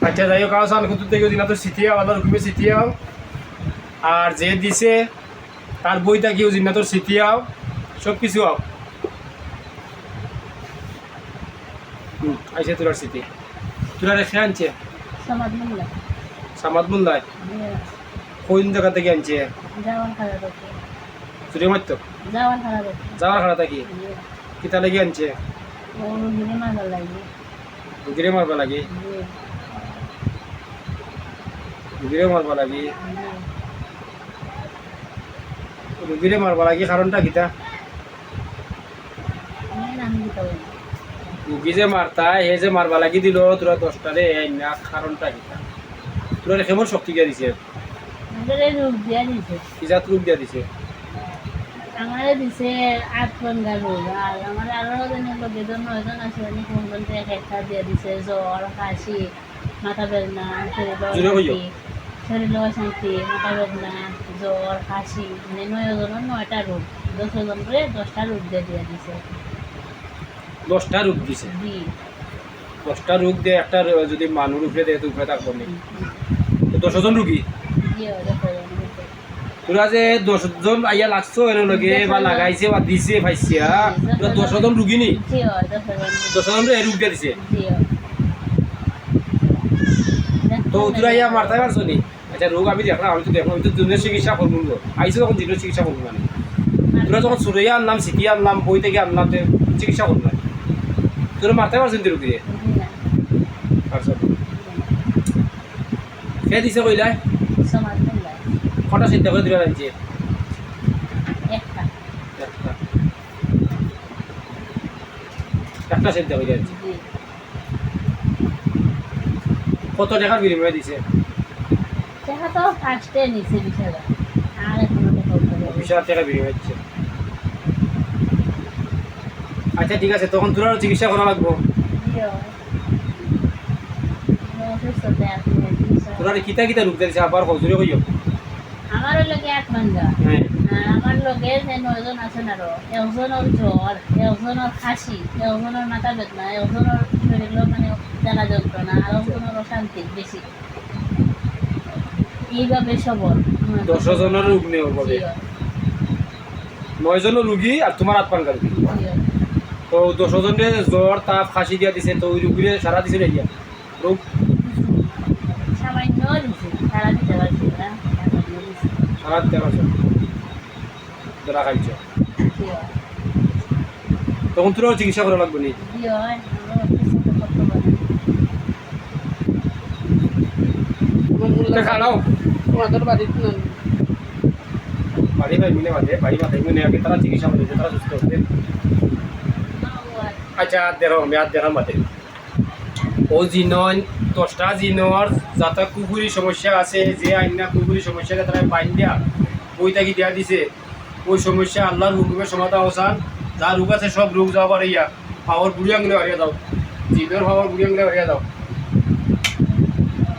আচ্ছা যাই হোক আসান কুতুর থেকে জিনাতর সিটিয়াও আল্লাহর হুকুমে সিটিয়াও আর যে দিছে তার বইটা কেউ জিনাতর সিটিয়াও সব কিছু আও আইসে তোর সিটি তোরা রেখে আনছে সামাদ মোল্লায় কোন জায়গা থেকে আনছে চুরি মারত যাওয়ার খাড়া থাকি কিতা লেগে আনছে রুগীরে মারবা লাগে রুগীরে মারবা লাগে রুগীরে মারবা লাগে কারণটা কিতা রুগী যে মারতা হে যে মারবা লাগি দিল তোরা 10টারে না কারণটা কিতা তোরা কেমন শক্তি দিয়া দিছে কি জাত রূপ দিয়া দিছে আমারে দিছে 8 রোগ আর আমার আরো বেদন 9জন আছে অনেক কোন একটা দিয়ে দিছে জ্বর কাশি মাথা বেদনা শরীর অশান্তি মাথা বেদনা জ্বর কাশি মানে 9জনের 9টা রোগ 10জনরে 10টা রোগ দিয়ে দিছে 10টা রোগ দিছে 10টা রোগ দিয়ে একটা যদি মানুষ উপরে দেয় তো উপরে থাকবো না 10জন রোগী তোরা যে 10জন আইয়া লাগছো এর লগে বা লাগাইছে বা দিছে পাইছিয়া তোরা 10জন রোগী নি 10জন রে রোগ দিয়ে দিছে তো তোরা ইয়া মারতে পারছো নি আচ্ছা রোগ আমি দেখলাম আমি তো দিনের চিকিৎসা করবো আইসো তখন দিনের চিকিৎসা করবো মানে তোরা যখন সুরাইয়া আনলাম সিটি আনলাম বই থেকে আনলাম চিকিৎসা করবো না তোরা মারতে পারছেন তো রোগী পারছো কে দিছে কইলাই কটা চিন্তা করে দিবা লাগছে একটা চিন্তা করে যাচ্ছে কত টাকার বিনিময়ে দিছে টাকা তো ফার্স্টে নিছে 20,000 আর এখনো টাকা 20,000 টাকা বিনিময়ে দিচ্ছে আচ্ছা ঠিক আছে তখন তোর চিকিৎসা করা লাগবো তোরা কিতা কিতা রূপ দিয়েছে আবার হজুরে কইও আমার লগে 8 মানগা আর আমার লগে যে 9জন আছেন আরো একজনের জ্বর একজনের কাশি একজনের মাথা বেদনা একজনের শরীর মানে জ্বালা যন্ত্রণা আর একজনের অশান্তি বেশি এইভাবে সবর 10 জনের রোগ নেই ওর ভাবে 9 জনের রোগী আর তোমার 8 পান রোগী তো 10 জনের জ্বর তাপ কাশি দিয়া দিছে তো ওই রোগীরে সারা দিছে রে ইয়া রোগ সামান্য দিছে সারা দিতে পারছি না সারা দিতে পারছো ধরা খাইছ তখন তোর চিকিৎসা করা লাগবে নি খাও তোমাদের বাড়ি বাড়ি ভাই মিলে বাদে বাড়ি মাথায় মিলে আগে তারা চিকিৎসা করে তারা সুস্থ হচ্ছে আচ্ছা দেখো আমি আর দেখাম বাদে ও জিনন 10টা জিনর যাতে কুকুরি সমস্যা আছে যে আইনা কুকুরি সমস্যাকে তারা বাইন দেয়া বই তাকে দেওয়া দিছে ওই সমস্যা আল্লাহর হুকুমের সমাধান অবসান যা রোগ আছে সব রোগ যাওয়া পারে ইয়া পাওয়ার বুড়ি আঙুলে হারিয়ে দাও জিনের পাওয়ার বুড়ি আঙুলে হারিয়ে দাও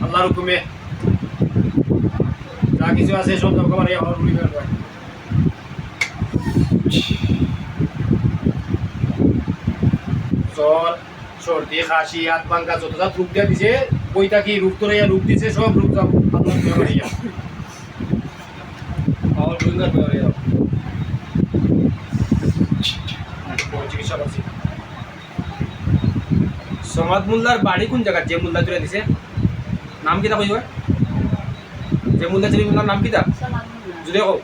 আল্লাহর হুকুমে যা কিছু আছে সব দরকার পারে পাওয়ার বুড়ি বের হয় জ্বর সর্দি কাশি হাত পাঙ্কা যত যা রোগ দেওয়া দিছে বইটা কি রোগ তো রোগ দিছে সব রোগ যাও আল্লাহর হুকুমে হারিয়ে পাওয়ার বুড়ি বের হারিয়ে দাও চিকিৎসা করছি সমাদ মোল্লার বাড়ি কোন জায়গা যে মোল্লা তুলে দিছে নাম কিতা কইবা যে মোল্লা ছিল মোল্লার নাম কিতা যদি কও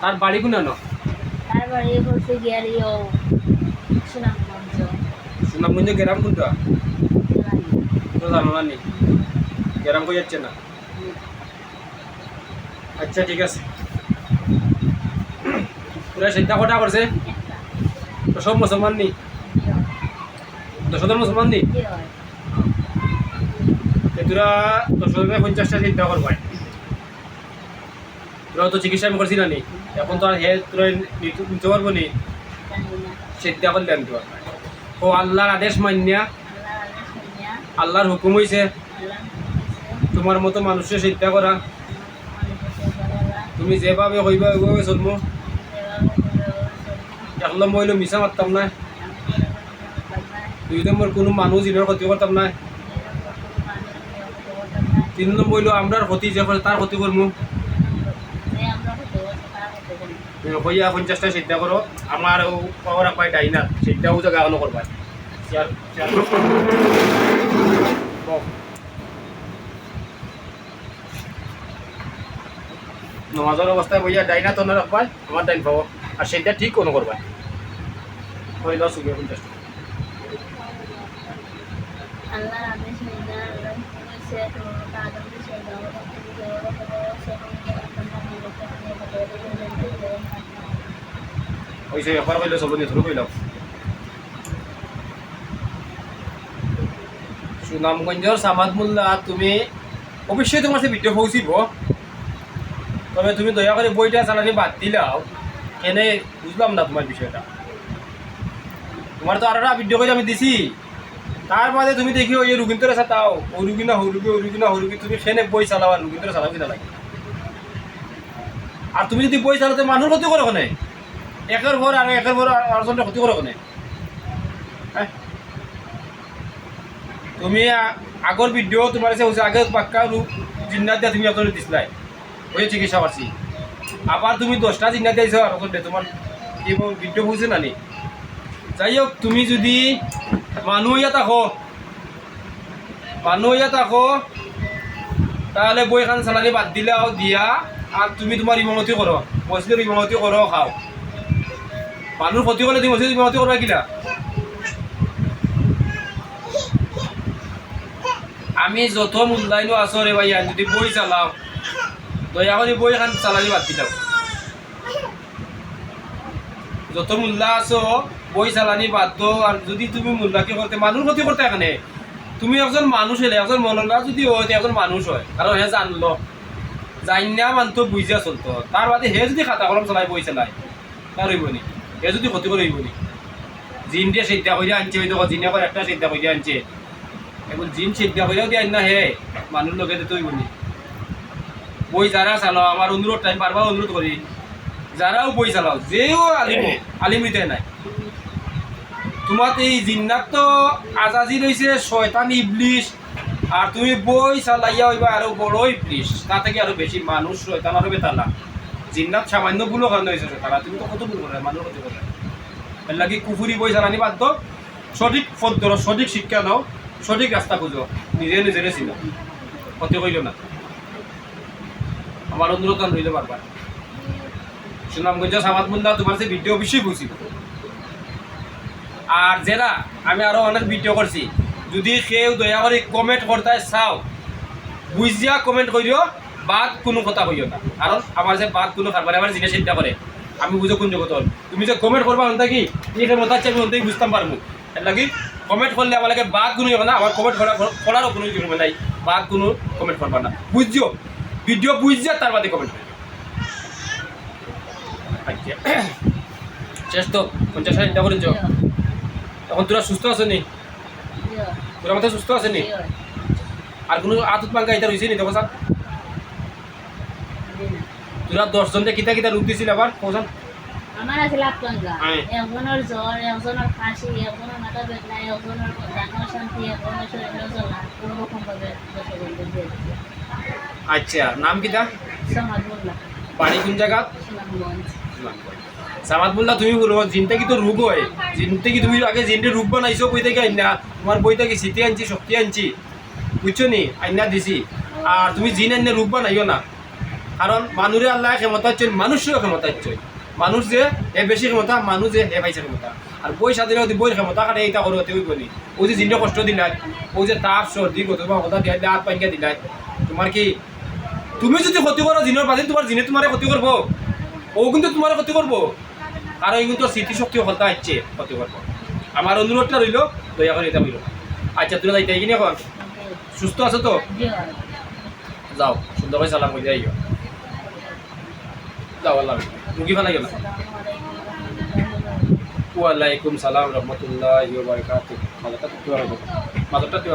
তার বাড়ি কোন ন তার বাড়ি বলতে গিয়ারিও সুনামগঞ্জ সুনামগঞ্জ গ্রাম কোনটা তো জানো না নি গ্রাম কই যাচ্ছে না আচ্ছা ঠিক আছে পুরা চিন্তা কটা করছে তো সব মুসলমান নি 10 মুসলমান নি তোরা 10,50টা চিন্তা করবাই তোরা তো চিকিৎসা আমি করছি না নি এখন তো আর হে তোরা নিতে পারবো নি চিন্তা করলে আমি তোর ও আল্লাহর আদেশ মান্যা আল্লাহর হুকুম হয়েছে তোমার মতো মানুষের চিন্তা করা তুমি যেভাবে কইবা ওইভাবে চলবো একলা মইলো মিছা মারতাম না 2 নম্বর কোনো মানুষ ইনের ক্ষতি করতাম না 3 নম্বর হইলো আমরার ক্ষতি যে করে তার ক্ষতি করবো আমরা হতে বসে তার হতে করি হইয়া 50টা চিন্তা করো আমার পাওয়ার পাই ডাই না সেটাও জায়গা এখনো করবা শেয়ার শেয়ার নমাজের অবস্থায় বইয়া ডাই না তো না রাখবা আমার ডাইন পাবো আর সেটা ঠিক কোনো করবা হইল সুখে 50টা আল্লাহ আদেশ মেনে আল্লাহ সে তো কাজে সে দাও ওই সে ব্যাপার হইলো সব নিয়ে শুরু কইলাম সুনামগঞ্জের সামাদ মোল্লা তুমি অবশ্যই তোমার সে ভিডিও পৌঁছিব তবে তুমি দয়া করে বইটা চালানি বাদ দিলাও কেনে বুঝলাম না তোমার বিষয়টা তোমার তো আর একটা ভিডিও করে আমি দিছি তার বাদে তুমি দেখি ওই রুগীন্তরে চাতাও ও রুগী না হরুগী ও রুগী না হরুগী তুমি সেনে বই চালাও আর রুগীন্তরে চালাও কিনা লাগে আর তুমি যদি বই চালাতে মানুষ ক্ষতি করো কোনে একের পর আর একের পর আরেকজনের ক্ষতি করো কোনে হ্যাঁ তুমি আগর ভিডিও তোমার কাছে হচ্ছে আগে পাক্কা জিন্নাত দিয়া তুমি আপনার দিছিলাই ওই চিকিৎসা পাচ্ছি আবার তুমি 10টা জিন্নাত দিয়েছো আর তোমার কি ভিডিও বুঝছে না নি যাই হোক তুমি যদি মানুহ ইয়া থাকো তাহলে বইখান চালানি বাদ দিলাও দিয়া আর তুমি তোমার ইমামতি করো মসজিদের ইমামতি করো খাও মানুষ ক্ষতি করলে তুমি মসজিদের ইমামতি করবা কিনা আমি যত মূল্যায়ন আছো রে ভাইয়া যদি বই চালাও দয়া করে বই খান চালানি বাদ দিলাম যত মূল্যা আছো বই চালানি বাদ দো আর যদি তুমি মূল্যাকে করতে মানুষ ক্ষতি করতে এখানে তুমি একজন মানুষ হলে একজন মনলা যদি হয় একজন মানুষ হয় কারণ হে জানলো জানিয়া মানতো বুঝিয়া চলতো তার বাদে হে যদি খাতা কলম চালাই বই চালাই তার হইব নি হে যদি ক্ষতি করে হইব নি জিন দিয়ে চিন্তা করে আনছে হয়তো জিনে করে একটা চিন্তা করে আনছে এখন জিন চিন্তা করেও দিয়ে না হে মানুষ লোকে তো হইব নি বই যারা চালাও আমার অনুরোধ টাইম বারবার অনুরোধ করি যারাও বই চালাও যেও আলিম হইতে নাই তোমার এই জিন্নাত তো আজাজি রয়েছে শয়তান ইবলিশ আর তুমি বই চালাইয়া হইবা আরো বড় ইবলিশ তা থেকে আরো বেশি মানুষ শয়তান আরো বেতালা জিন্নাত সামান্য ভুলো কারণে হয়েছে তারা তুমি তো কত ভুল করে মানুষ হতে পারে এর লাগি কুফুরি বই চালানি বাধ্য সঠিক পথ ধরো সঠিক শিক্ষা নাও সঠিক রাস্তা খুঁজো নিজে নিজেরে ছিল ক্ষতি কইল না আমার অনুরোধ রইল বারবার সুনামগঞ্জ সামাদ মুন্ডা তোমার যে ভিডিও অবশ্যই বুঝিব আর যারা আমি আরো অনেক ভিডিও করছি যদি কেউ দয়া করে কমেন্ট করতে চাও বুঝিয়া কমেন্ট করিও বাদ কোনো কথা কইও না কারণ আমার যে বাদ কোনো কারবার আমার জিনিস চিন্তা করে আমি বুঝো কোন জগত তুমি যে কমেন্ট করবা অন্তা কি এই মত আছে আমি অন্তাই বুঝতাম পারবো এর লাগি কমেন্ট করলে আমার লাগে বাদ কোনো না আমার কমেন্ট করারও কোনো কিছু নাই বাদ কোনো কমেন্ট করবা না বুঝিও ভিডিও বুঝিয়া তার বাদে কমেন্ট করবে আচ্ছা শেষ তো 50 চিন্তা করেছ তখন তোরা সুস্থ আছো নি তোরা মাথায় সুস্থ আছে নি আর কোনো আতত পাঙ্গা এটা রয়েছে নি দেখো স্যার তোরা 10 জনকে কিতা কিতা রূপ দিছিল আবার কোথান আমার আছে লাপটঙ্গা একজনের জ্বর একজনের কাশি একজনের মাথা বেদনা একজনের জানা শান্তি একজনের শরীরে জ্বলা কোনো রকম ভাবে আচ্ছা নাম কিতা সমাজ মোল্লা বাড়ি কোন জায়গা সুনামগঞ্জ সামাদ মোল্লা তুমি বলো জিনটা কি তো রোগ হয় জিনটা কি তুমি আগে জিনটা রোগ বানাইছো বই থেকে আইনা তোমার বই থেকে শীতে আনছি শক্তি আনছি বুঝছো নি আইনা দিছি আর তুমি জিন আইনে রোগ বানাইও না কারণ মানুষের আল্লাহ ক্ষমতা হচ্ছে মানুষেরও ক্ষমতা হচ্ছে মানুষ যে এ বেশি ক্ষমতা মানুষ যে এ পাইছে ক্ষমতা আর বই স্বাধীন হতে বই ক্ষমতা কাটে এইটা করো হতে হইব নি ওই যে জিনটা কষ্ট দিলাই ওই যে তাপ সর্দি গতবা কথা দিলাই হাত পাইকা দিলাই তোমার কি তুমি যদি ক্ষতি করো জিনের বাদে তোমার জিনে তোমার ক্ষতি করবো ও কিন্তু তোমার ক্ষতি করবো কারণ এই কিন্তু স্মৃতিশক্তি হলতা হচ্ছে ক্ষতি করবো আমার অনুরোধটা রইল দয়া করে এটা রইল আচ্ছা তুমি যাইতে কিনে এখন সুস্থ আছো তো যাও সুন্দর করে সালাম করে যাইও যাও আল্লাহ মুখি ফেলাই গেল ওয়ালাইকুম সালাম রহমতুল্লাহ বারাকাতুহু মাদারটা তুই মাদারটা তুই